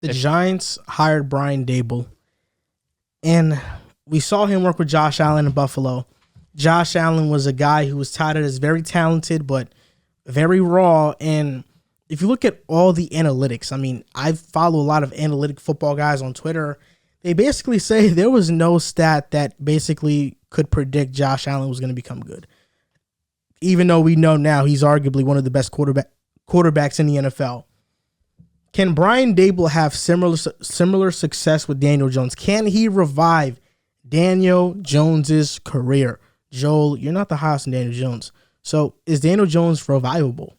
The Giants hired Brian Daboll, and we saw him work with Josh Allen in Buffalo. Josh Allen was a guy who was touted as very talented, but very raw. And if you look at all the analytics, I mean, I follow a lot of analytic football guys on Twitter. They basically say there was no stat that basically could predict Josh Allen was going to become good. Even though we know now he's arguably one of the best quarterbacks in the NFL. Can Brian Daboll have similar success with Daniel Jones? Can he revive Daniel Jones's career? Joel, you're not the highest in Daniel Jones. So is Daniel Jones revivable?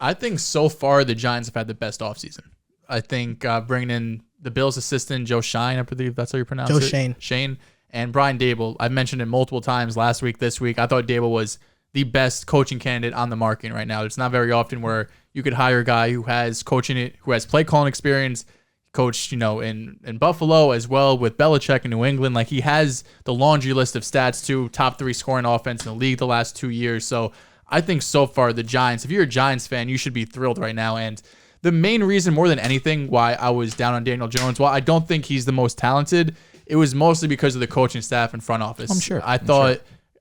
I think so far the Giants have had the best offseason. I think bringing in the Bills assistant, Joe Shine, I believe that's how you pronounce it. Shane. And Brian Daboll. I've mentioned it multiple times last week, this week. I thought Daboll was the best coaching candidate on the market right now. It's not very often where you could hire a guy who has who has play calling experience, coached, in Buffalo as well with Belichick in New England. Like, he has the laundry list of stats too, top 3 scoring offense in the league the last 2 years. So I think so far the Giants, if you're a Giants fan, you should be thrilled right now. And the main reason more than anything why I was down on Daniel Jones, while I don't think he's the most talented, it was mostly because of the coaching staff and front office. I'm sure.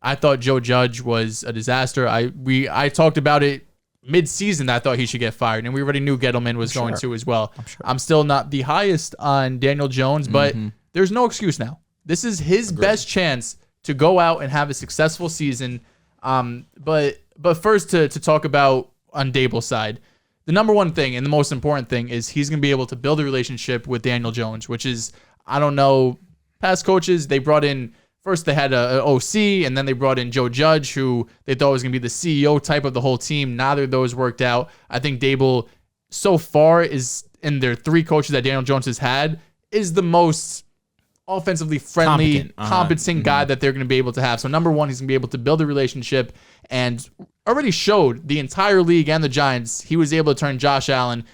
I thought Joe Judge was a disaster. I talked about it mid-season. I thought he should get fired, and we already knew Gettleman was going to as well. I'm still not the highest on Daniel Jones, but there's no excuse now. This is his best chance to go out and have a successful season. But first, to talk about on Daboll's side, the number one thing and the most important thing is he's going to be able to build a relationship with Daniel Jones, which is, I don't know, past coaches, they brought in, first they had a OC, and then they brought in Joe Judge, who they thought was going to be the CEO type of the whole team. Neither of those worked out. I think Daboll, so far, is in their 3 coaches that Daniel Jones has had, is the most offensively friendly, competent guy that they're going to be able to have. So number one, he's going to be able to build a relationship, and already showed the entire league and the Giants he was able to turn Josh Allen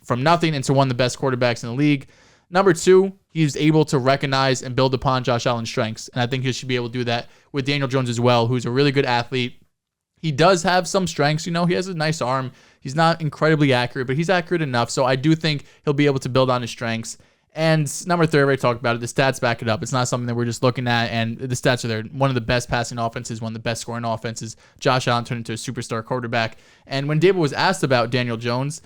from nothing into one of the best quarterbacks in the league. Number two, he's able to recognize and build upon Josh Allen's strengths, and I think he should be able to do that with Daniel Jones as well, who's a really good athlete. He does have some strengths. He has a nice arm. He's not incredibly accurate, but he's accurate enough, so I do think he'll be able to build on his strengths. And number 3, I already talked about it. The stats back it up. It's not something that we're just looking at, and the stats are there. One of the best passing offenses, one of the best scoring offenses. Josh Allen turned into a superstar quarterback. And when Daboll was asked about Daniel Jones,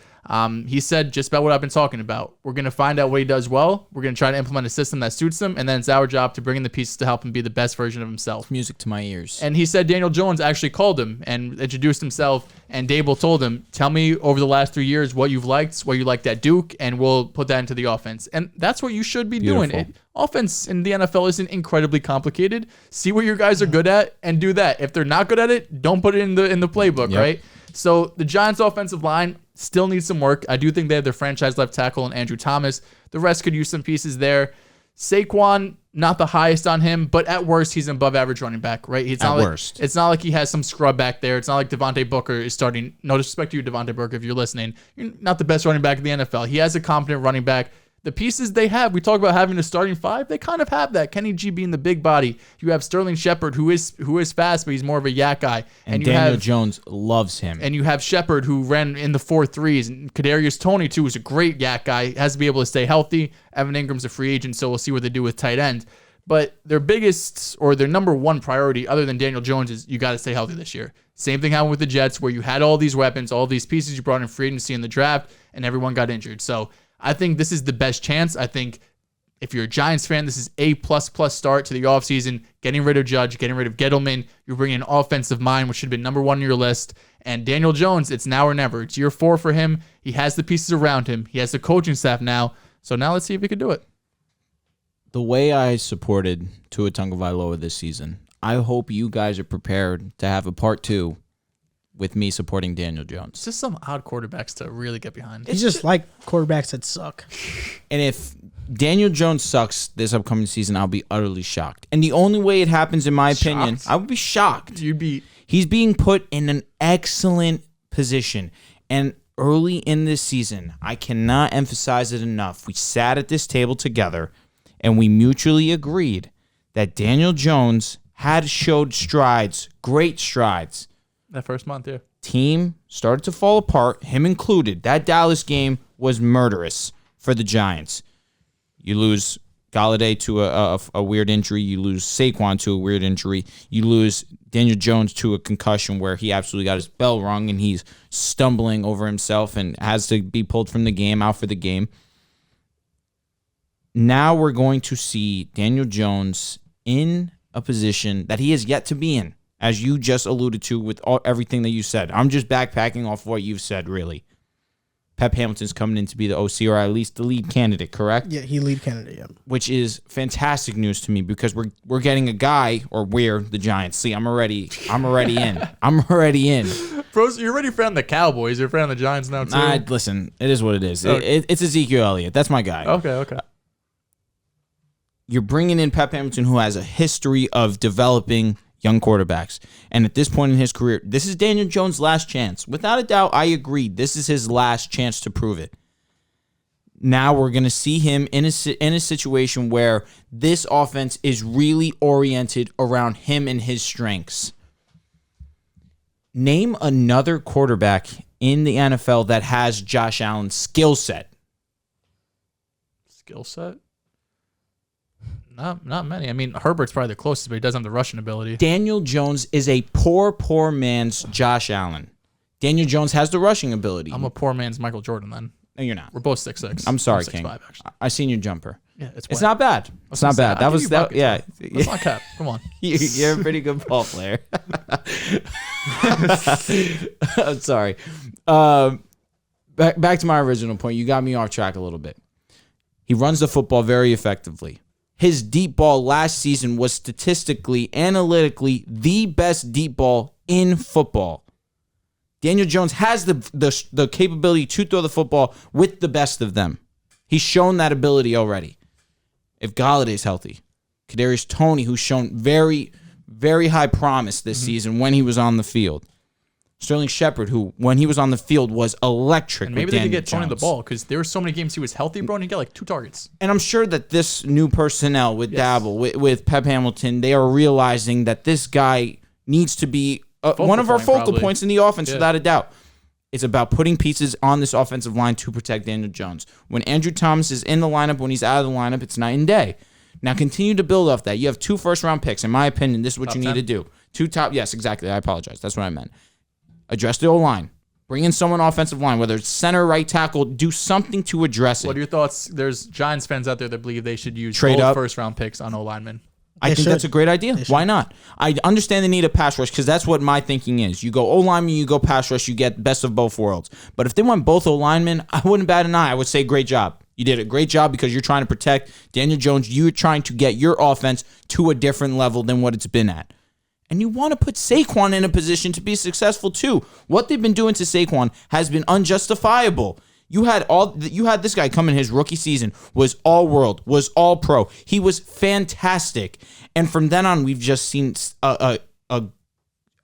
he said just about what I've been talking about. We're going to find out what he does well. We're going to try to implement a system that suits him, and then it's our job to bring in the pieces to help him be the best version of himself. Music to my ears. And he said Daniel Jones actually called him and introduced himself, and Daboll told him, tell me over the last 3 years what you've liked, what you liked at Duke, and we'll put that into the offense. And that's what you should be doing. Offense in the NFL isn't incredibly complicated. See what your guys are good at and do that. If they're not good at it, don't put it in the playbook, right? So the Giants' offensive line still needs some work. I do think they have their franchise left tackle in Andrew Thomas. The rest could use some pieces there. Saquon, not the highest on him, but at worst, he's an above average running back, right? It's not like he has some scrub back there. It's not like Devontae Booker is starting. No disrespect to you, Devontae Booker, if you're listening. You're not the best running back in the NFL. He has a competent running back. The pieces they have, we talk about having a starting 5, they kind of have that. Kenny G being the big body. You have Sterling Shepard, who is fast, but he's more of a yak guy. And Daniel Jones loves him. And you have Shepard, who ran in the 4.3s. And Kadarius Toney, too, is a great yak guy. Has to be able to stay healthy. Evan Ingram's a free agent, so we'll see what they do with tight end. But their biggest, or their number one priority, other than Daniel Jones, is you got to stay healthy this year. Same thing happened with the Jets, where you had all these weapons, all these pieces you brought in free agency in the draft, and everyone got injured. So I think this is the best chance. I think if you're a Giants fan, this is A++ start to the offseason. Getting rid of Judge, getting rid of Gettleman. You're bringing an offensive mind, which should have been number 1 on your list. And Daniel Jones, it's now or never. It's year 4 for him. He has the pieces around him. He has the coaching staff now. So now let's see if he can do it. The way I supported Tua Tagovailoa this season, I hope you guys are prepared to have a part 2 with me supporting Daniel Jones. It's just some odd quarterbacks to really get behind. It's just like quarterbacks that suck. And if Daniel Jones sucks this upcoming season, I'll be utterly shocked. And the only way it happens, in my opinion, I would be shocked. He's being put in an excellent position. And early in this season, I cannot emphasize it enough. We sat at this table together, and we mutually agreed that Daniel Jones had showed strides, great strides. That first month, Team started to fall apart, him included. That Dallas game was murderous for the Giants. You lose Galladay to a weird injury. You lose Saquon to a weird injury. You lose Daniel Jones to a concussion where he absolutely got his bell rung and he's stumbling over himself and has to be pulled from the game, out for the game. Now we're going to see Daniel Jones in a position that he has yet to be in, as you just alluded to with everything that you said. I'm just backpacking off what you've said, really. Pep Hamilton's coming in to be the OC, or at least the lead candidate, correct? Yeah, he lead candidate, yeah. Which is fantastic news to me because we're getting a guy, or we're the Giants. See, I'm already in. I'm already in. Bro, you're already a fan of the Cowboys. You're a fan of the Giants now, too. Listen, it is what it is. It's Ezekiel Elliott. That's my guy. Okay. You're bringing in Pep Hamilton, who has a history of developing young quarterbacks. And at this point in his career, this is Daniel Jones' last chance. Without a doubt, I agree. This is his last chance to prove it. Now we're going to see him in a situation where this offense is really oriented around him and his strengths. Name another quarterback in the NFL that has Josh Allen's skill set. Skill set? Not many. I mean, Herbert's probably the closest, but he doesn't have the rushing ability. Daniel Jones is a poor man's Josh Allen. Daniel Jones has the rushing ability. I'm a poor man's Michael Jordan then. No, you're not. We're both 6'6". I'm sorry, I'm King. 6'5", actually. I seen your jumper. Yeah, it's not bad. It's not bad. That was that. Yeah, that's not cap. Come on. You're a pretty good ball player. I'm sorry. Back to my original point. You got me off track a little bit. He runs the football very effectively. His deep ball last season was statistically, analytically, the best deep ball in football. Daniel Jones has the capability to throw the football with the best of them. He's shown that ability already. If Galladay's healthy, Kadarius Toney, who's shown very, very high promise this season when he was on the field. Sterling Shepard, who, when he was on the field, was electric. And maybe they could get Toney the ball because there were so many games he was healthy, bro, and he got like 2 targets. And I'm sure that this new personnel with Daboll, with Pep Hamilton, they are realizing that this guy needs to be one of our focal points in the offense, without a doubt. It's about putting pieces on this offensive line to protect Daniel Jones. When Andrew Thomas is in the lineup, when he's out of the lineup, it's night and day. Now continue to build off that. You have 2 first-round picks. In my opinion, this is what you need to do. 2 top, yes, exactly. I apologize. That's what I meant. Address the O-line. Bring in someone offensive line, whether it's center, right tackle. Do something to address it. What are your thoughts? There's Giants fans out there that believe they should use trade both up first-round picks on O-linemen. I think that's a great idea. Why not? I understand the need of pass rush because that's what my thinking is. You go O-lineman, you go pass rush, you get best of both worlds. But if they want both O-linemen, I wouldn't bat an eye. I would say great job. You did a great job because you're trying to protect Daniel Jones. You're trying to get your offense to a different level than what it's been at. And you want to put Saquon in a position to be successful too. What they've been doing to Saquon has been unjustifiable. You had this guy come in his rookie season, was all world, was all pro. He was fantastic. And from then on, we've just seen a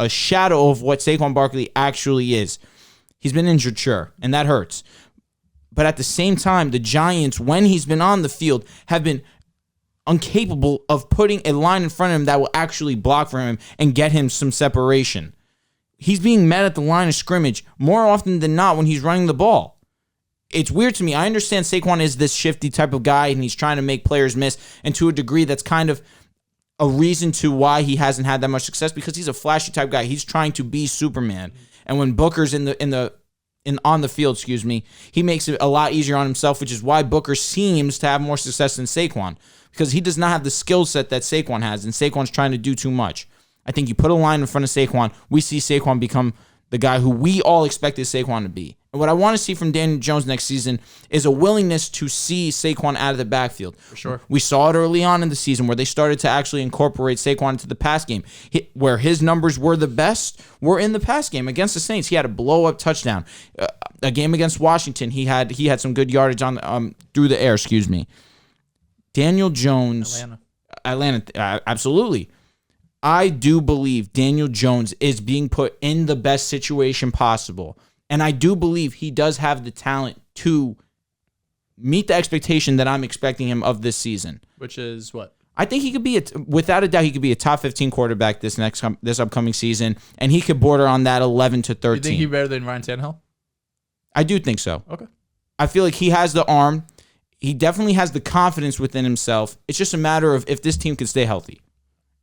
shadow of what Saquon Barkley actually is. He's been injured, sure, and that hurts. But at the same time, the Giants, when he's been on the field, have been incapable of putting a line in front of him that will actually block for him and get him some separation. He's being met at the line of scrimmage more often than not when he's running the ball. It's weird to me. I understand Saquon is this shifty type of guy and he's trying to make players miss, and to a degree that's kind of a reason to why he hasn't had that much success because he's a flashy type guy. He's trying to be Superman. And when Booker's on the field, he makes it a lot easier on himself, which is why Booker seems to have more success than Saquon because he does not have the skill set that Saquon has, and Saquon's trying to do too much. I think you put a line in front of Saquon, we see Saquon become the guy who we all expected Saquon to be. And what I want to see from Daniel Jones next season is a willingness to see Saquon out of the backfield. For sure. We saw it early on in the season where they started to actually incorporate Saquon into the pass game. Where his numbers were the best were in the pass game against the Saints. He had a blow-up touchdown. A game against Washington, he had some good yardage on through the air. Daniel Jones. Atlanta, absolutely. I do believe Daniel Jones is being put in the best situation possible. And I do believe he does have the talent to meet the expectation that I'm expecting him of this season. Which is what? I think he could be, without a doubt, he could be a top 15 quarterback this upcoming season. And he could border on that 11 to 13. You think he's better than Ryan Tannehill? I do think so. Okay. I feel like he has the arm. He definitely has the confidence within himself. It's just a matter of if this team can stay healthy.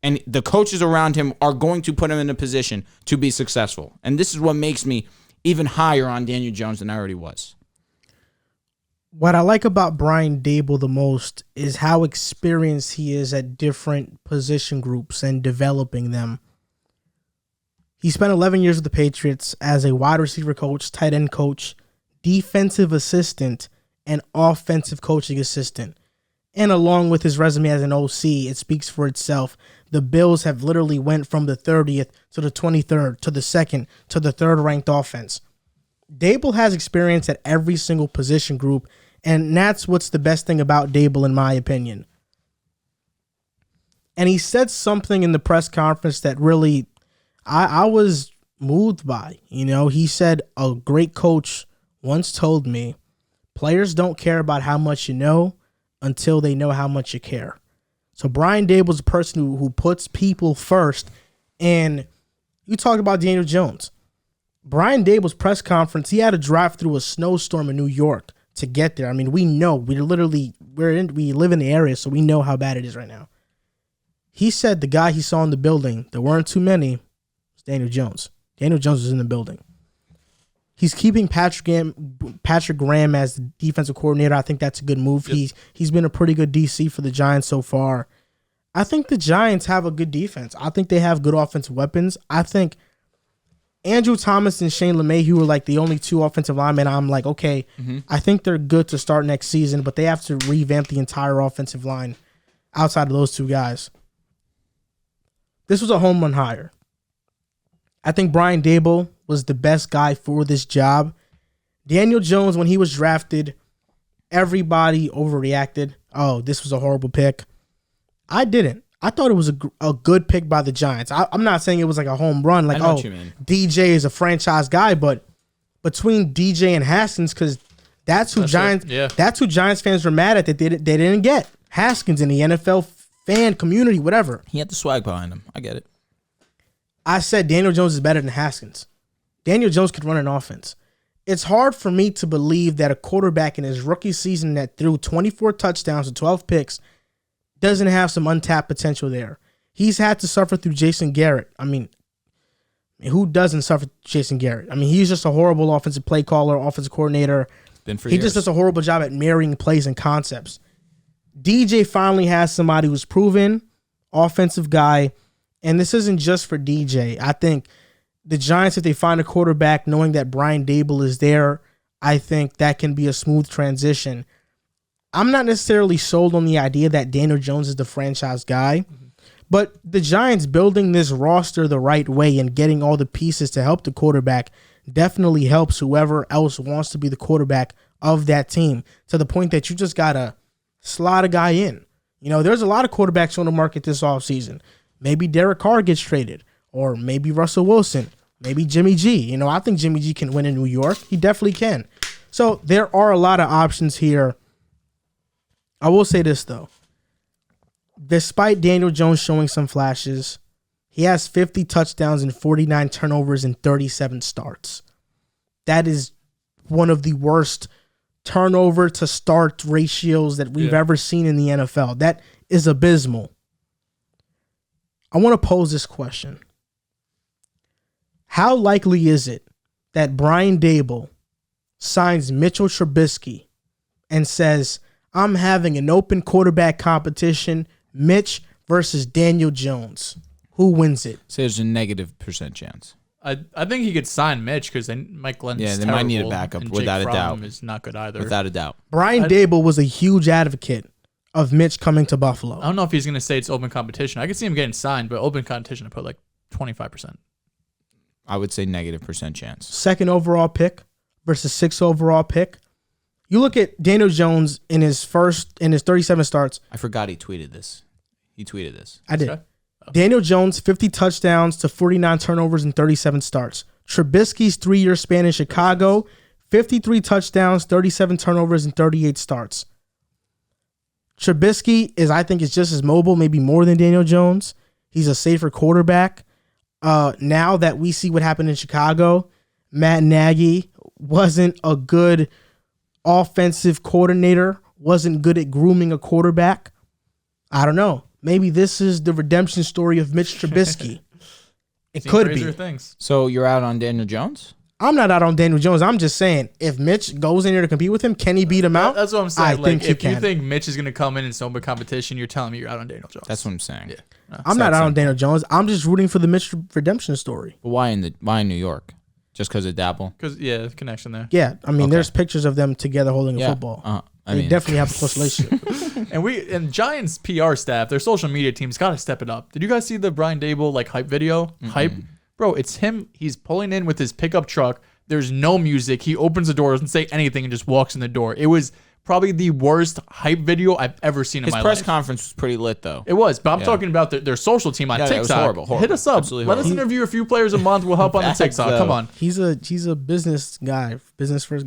And the coaches around him are going to put him in a position to be successful. And this is what makes me even higher on Daniel Jones than I already was. What I like about Brian Daboll the most is how experienced he is at different position groups and developing them. He spent 11 years with the Patriots as a wide receiver coach, tight end coach, defensive assistant, and offensive coaching assistant. And along with his resume as an OC, it speaks for itself. The Bills have literally went from the 30th to the 23rd to the 2nd to the 3rd ranked offense. Daboll has experience at every single position group, and that's what's the best thing about Daboll, in my opinion. And he said something in the press conference that really I was moved by. You know, he said, a great coach once told me, players don't care about how much you know until they know how much you care. So Brian Daboll's a person who puts people first. And you talked about Daniel Jones. Brian Daboll's press conference, he had to drive through a snowstorm in New York to get there. I mean, we know. We live in the area, so we know how bad it is right now. He said the guy he saw in the building, there weren't too many, was Daniel Jones. Daniel Jones was in the building. He's keeping Patrick Graham as the defensive coordinator. I think that's a good move. Yep. He's been a pretty good DC for the Giants so far. I think the Giants have a good defense. I think they have good offensive weapons. I think Andrew Thomas and Shane LeMahieu were like the only two offensive linemen. I'm like, okay, I think they're good to start next season, but they have to revamp the entire offensive line outside of those two guys. This was a home run hire. I think Brian Daboll was the best guy for this job. Daniel Jones, when he was drafted, everybody overreacted. Oh, this was a horrible pick. I didn't. I thought it was a good pick by the Giants. I'm not saying it was like a home run, like, oh, DJ is a franchise guy, but between DJ and Haskins, because that's who Giants fans were mad at that they didn't get Haskins in the NFL fan community, whatever. He had the swag behind him. I get it. I said Daniel Jones is better than Haskins. Daniel Jones could run an offense. It's hard for me to believe that a quarterback in his rookie season that threw 24 touchdowns and 12 picks doesn't have some untapped potential there. He's had to suffer through Jason Garrett. I mean, who doesn't suffer through Jason Garrett? I mean, he's just a horrible offensive play caller, offensive coordinator. He just does a horrible job at marrying plays and concepts. DJ finally has somebody who's proven, offensive guy, and this isn't just for DJ. I think the Giants, if they find a quarterback, knowing that Brian Daboll is there, I think that can be a smooth transition. I'm not necessarily sold on the idea that Daniel Jones is the franchise guy, but the Giants building this roster the right way and getting all the pieces to help the quarterback definitely helps whoever else wants to be the quarterback of that team, to the point that you just got to slot a guy in. You know, there's a lot of quarterbacks on the market this offseason. Maybe Derek Carr gets traded, or maybe Russell Wilson, maybe Jimmy G. You know, I think Jimmy G can win in New York. He definitely can. So there are a lot of options here. I will say this, though. Despite Daniel Jones showing some flashes, he has 50 touchdowns and 49 turnovers in 37 starts. That is one of the worst turnover to start ratios that we've ever seen in the NFL. That is abysmal. I want to pose this question. How likely is it that Brian Daboll signs Mitchell Trubisky and says, I'm having an open quarterback competition, Mitch versus Daniel Jones? Who wins it? Say there's a -% chance. I think he could sign Mitch because then Mike Glenn's terrible. They might need a backup, and without Jake a doubt. Fromm is not good either. Without a doubt. Brian Daboll was a huge advocate of Mitch coming to Buffalo. I don't know if he's going to say it's open competition. I could see him getting signed, but open competition, I put like 25%. I would say -% chance. 2nd overall pick versus 6th overall pick. You look at Daniel Jones in his 37 starts. I forgot he tweeted this. I did. Okay. Daniel Jones, 50 touchdowns to 49 turnovers in 37 starts. Trubisky's 3-year span in Chicago, 53 touchdowns, 37 turnovers, and 38 starts. Trubisky I think is just as mobile, maybe more than Daniel Jones. He's a safer quarterback. Now that we see what happened in Chicago, Matt Nagy wasn't a good offensive coordinator wasn't good at grooming a quarterback. I don't know. Maybe this is the redemption story of Mitch Trubisky. It could be. Things. So you're out on Daniel Jones? I'm not out on Daniel Jones. I'm just saying, if Mitch goes in here to compete with him, can he beat him out? That's what I'm saying. I think he if can. you think Mitch is going to come in and still be competition, you're telling me you're out on Daniel Jones. That's what I'm saying. Yeah. No, I'm not out on Daniel Jones. I'm just rooting for the Mitch redemption story. But why in New York? Just because of Daboll? Because the connection there. Yeah, I mean, there's pictures of them together holding a football. They definitely have a close relationship. and Giants PR staff, their social media team's got to step it up. Did you guys see the Brian Daboll hype video? Mm-hmm. Hype, bro. It's him. He's pulling in with his pickup truck. There's no music. He opens the door, doesn't say anything, and just walks in the door. It was probably the worst hype video I've ever seen in my life. His press conference was pretty lit, though. It was, but I'm talking about their social team on TikTok. It was horrible. Hit us up. Absolutely Let us horrible. interview a few players a month. We'll help on the TikTok. Come on. He's a business guy, business first guy.